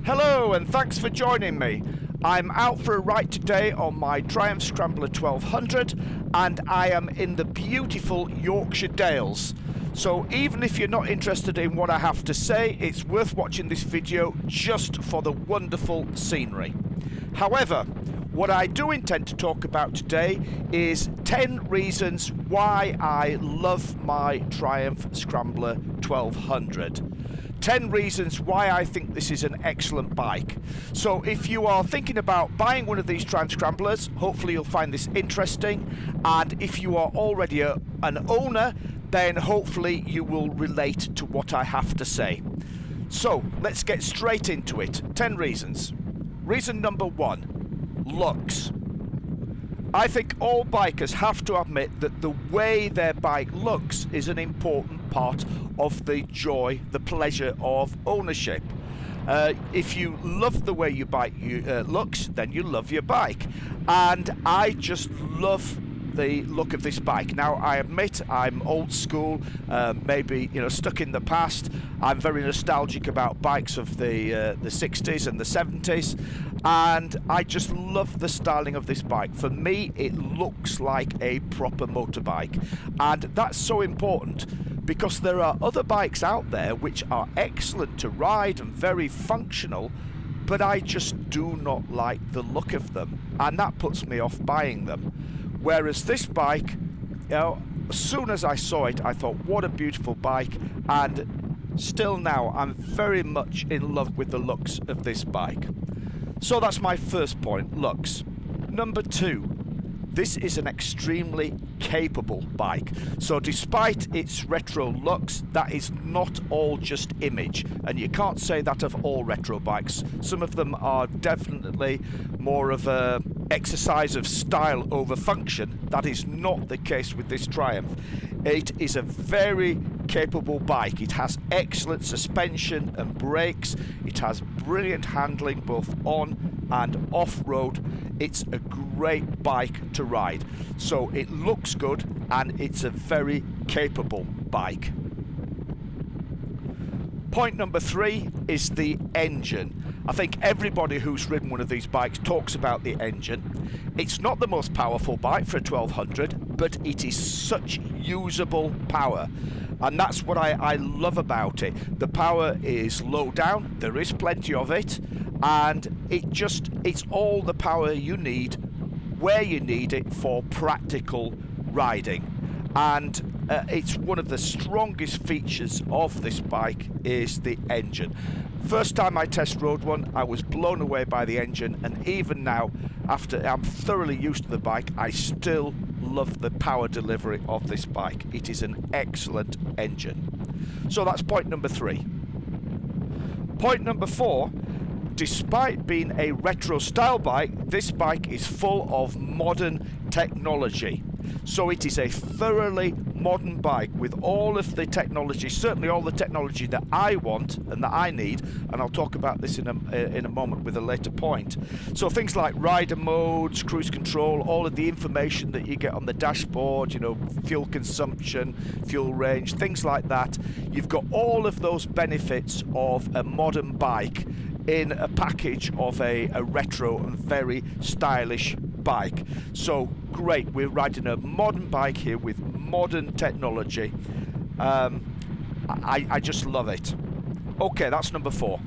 Hello and thanks for joining me. I'm out for a ride today on my Triumph Scrambler 1200 and I am in the beautiful Yorkshire Dales. So even if you're not interested in what I have to say, it's worth watching this video just for the wonderful scenery. However, what I do intend to talk about today is 10 reasons why I love my Triumph Scrambler 1200. 10 reasons why I think this is an excellent bike. So if you are thinking about buying one of these Triumph Scramblers, hopefully you'll find this interesting. And if you are already an owner, then hopefully you will relate to what I have to say. So let's get straight into it. 10 reasons. Reason number 1, looks. I think all bikers have to admit that the way their bike looks is an important part of the joy, the pleasure of ownership. If you love the way your bike looks, then you love your bike. And I just love the look of this bike. Now, I admit I'm old school, maybe stuck in the past. I'm very nostalgic about bikes of the 60s and the 70s, and I just love the styling of this bike. For me, it looks like a proper motorbike, and that's so important because there are other bikes out there which are excellent to ride and very functional, but I just do not like the look of them, and that puts me off buying them. Whereas this bike, as soon as I saw it, I thought, what a beautiful bike, and still now I'm very much in love with the looks of this bike. So that's my first point, looks. Number 2, this is an extremely capable bike. So despite its retro looks, that is not all just image, and you can't say that of all retro bikes. Some of them are definitely more of a exercise of style over function. That is not the case with this Triumph. It is a very capable bike. It has excellent suspension and brakes. It has brilliant handling both on and off-road. It's a great bike to ride. So it looks good and it's a very capable bike. Point number 3 is the engine. I think everybody who's ridden one of these bikes talks about the engine. It's not the most powerful bike for a 1200, but it is such usable power. And that's what I love about it. The power is low down, there is plenty of it, and it's all the power you need, where you need it for practical riding. And it's one of the strongest features of this bike is the engine. First time I test rode one, I was blown away by the engine, and even now, after I'm thoroughly used to the bike, I still love the power delivery of this bike. It is an excellent engine. So that's point number 3. Point number 4, despite being a retro style bike, this bike is full of modern technology. So it is a thoroughly modern bike with all of the technology, certainly all the technology that I want and that I need, and I'll talk about this in a moment with a later point. So things like rider modes, cruise control, all of the information that you get on the dashboard, fuel consumption, fuel range, things like that. You've got all of those benefits of a modern bike in a package of a retro and very stylish bike. So great, we're riding a modern bike here with modern technology. I just love it. Okay, that's number 4.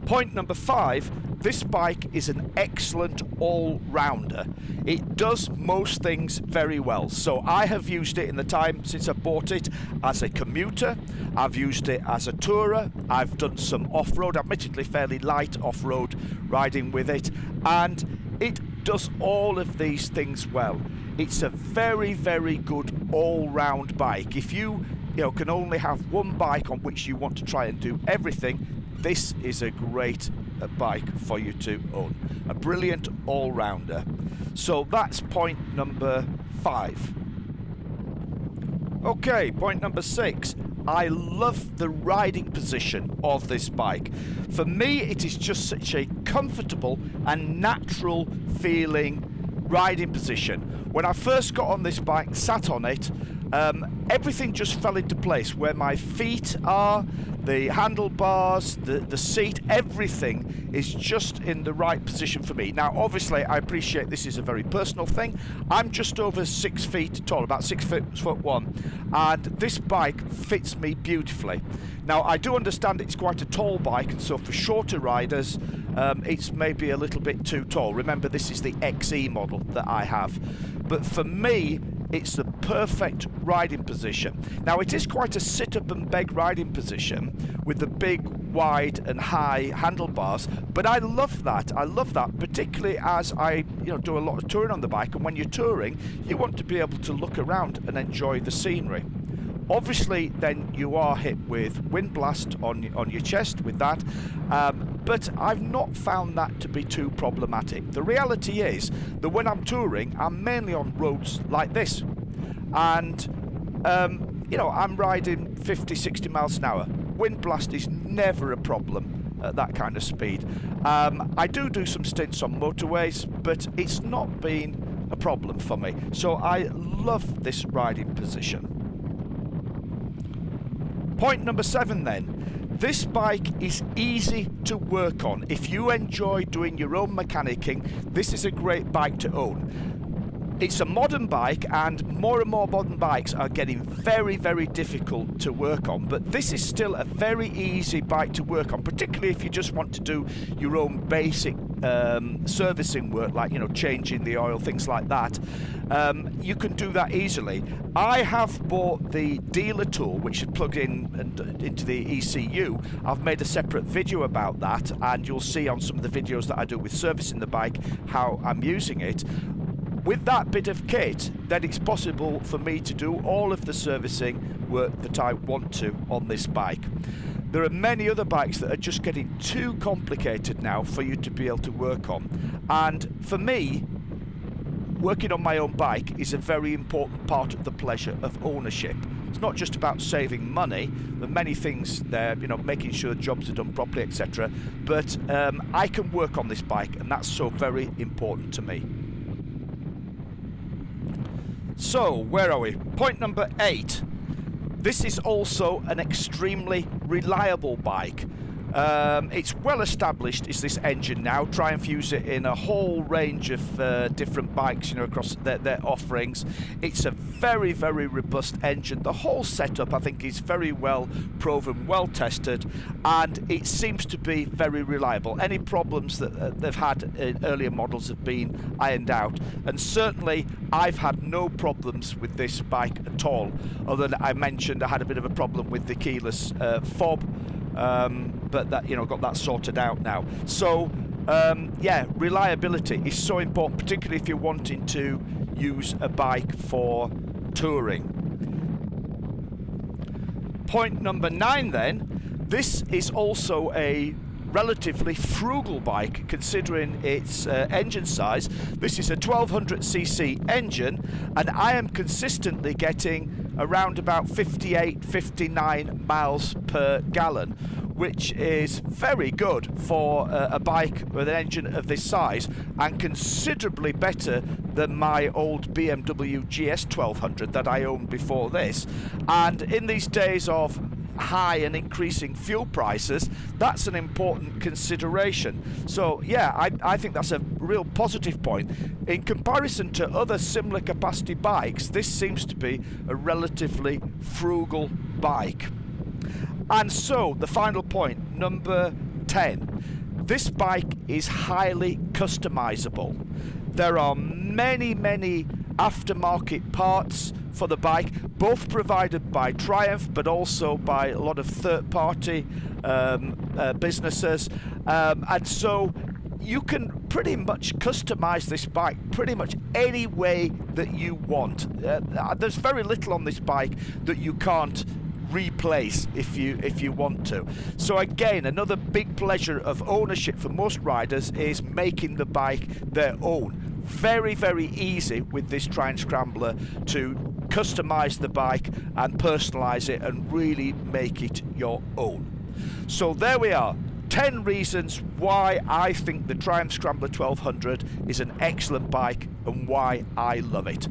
Point number 5, this bike is an excellent all-rounder. It does most things very well. So I have used it in the time since I bought it as a commuter. I've used it as a tourer. I've done some off-road, admittedly fairly light off-road riding with it, and it does all of these things well. It's a very, very good all-round bike. If you can only have one bike on which you want to try and do everything, this is a great bike for you to own. A brilliant all-rounder. So that's point number 5. Okay, point number 6. I love the riding position of this bike. For me, it is just such a comfortable and natural feeling riding position. When I first got on this bike and sat on it, everything just fell into place. Where my feet are, the handlebars, the seat, everything is just in the right position for me. Now, obviously, I appreciate this is a very personal thing. I'm just over 6 feet tall, about 6'1", and this bike fits me beautifully. Now, I do understand it's quite a tall bike, and so for shorter riders, it's maybe a little bit too tall. Remember, this is the XE model that I have. But for me, it's the perfect riding position. Now, it is quite a sit-up and beg riding position with the big, wide and high handlebars, but I love that. I love that, particularly as I do a lot of touring on the bike, and when you're touring, you want to be able to look around and enjoy the scenery. Obviously, then you are hit with wind blast on your chest with that, but I've not found that to be too problematic. The reality is that when I'm touring, I'm mainly on roads like this, and I'm riding 50, 60 miles an hour. Wind blast is never a problem at that kind of speed. I do some stints on motorways, but it's not been a problem for me. So I love this riding position. Point number 7 then. This bike is easy to work on. If you enjoy doing your own mechanicking, this is a great bike to own. It's a modern bike, and more modern bikes are getting very, very difficult to work on, but this is still a very easy bike to work on, particularly if you just want to do your own basic servicing work, like changing the oil, things like that. You can do that easily. I have bought the dealer tool, which is plugged in into the ECU. I've made a separate video about that, and you'll see on some of the videos that I do with servicing the bike how I'm using it. With that bit of kit, then it's possible for me to do all of the servicing work that I want to on this bike. There are many other bikes that are just getting too complicated now for you to be able to work on. And for me, working on my own bike is a very important part of the pleasure of ownership. It's not just about saving money. There are many things there, making sure jobs are done properly, etc. But I can work on this bike, and that's so very important to me. So, where are we? Point number 8. This is also an extremely reliable bike. It's well established, is this engine now. Triumph use it in a whole range of different bikes, across their offerings. It's a very, very robust engine. The whole setup, I think, is very well proven, well tested, and it seems to be very reliable. Any problems that they've had in earlier models have been ironed out, and certainly I've had no problems with this bike at all. Other than I mentioned I had a bit of a problem with the keyless fob. But that got that sorted out now. So yeah, reliability is so important, particularly if you're wanting to use a bike for touring. Point number 9 then. This is also a relatively frugal bike considering its engine size. This is a 1200cc engine, and I am consistently getting around about 58, 59 miles per gallon, which is very good for a bike with an engine of this size, and considerably better than my old BMW GS 1200 that I owned before this. And in these days of high and increasing fuel prices, that's an important consideration. So yeah, I think that's a real positive point. In comparison to other similar capacity bikes, this seems to be a relatively frugal bike. And so the final point, number 10. This bike is highly customizable. There are many aftermarket parts for the bike, both provided by Triumph but also by a lot of third-party businesses, and so you can pretty much customize this bike pretty much any way that you want. There's very little on this bike that you can't replace if you want to. So again, another big pleasure of ownership for most riders is making the bike their own. Very easy with this Triumph Scrambler to customize the bike and personalize it and really make it your own. So there we are, 10 reasons why I think the Triumph Scrambler 1200 is an excellent bike and why I love it.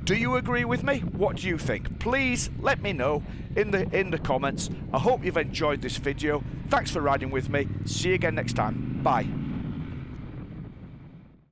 Do you agree with me? What do you think? Please let me know in the comments. I hope you've enjoyed this video. Thanks for riding with me. See you again next time. Bye.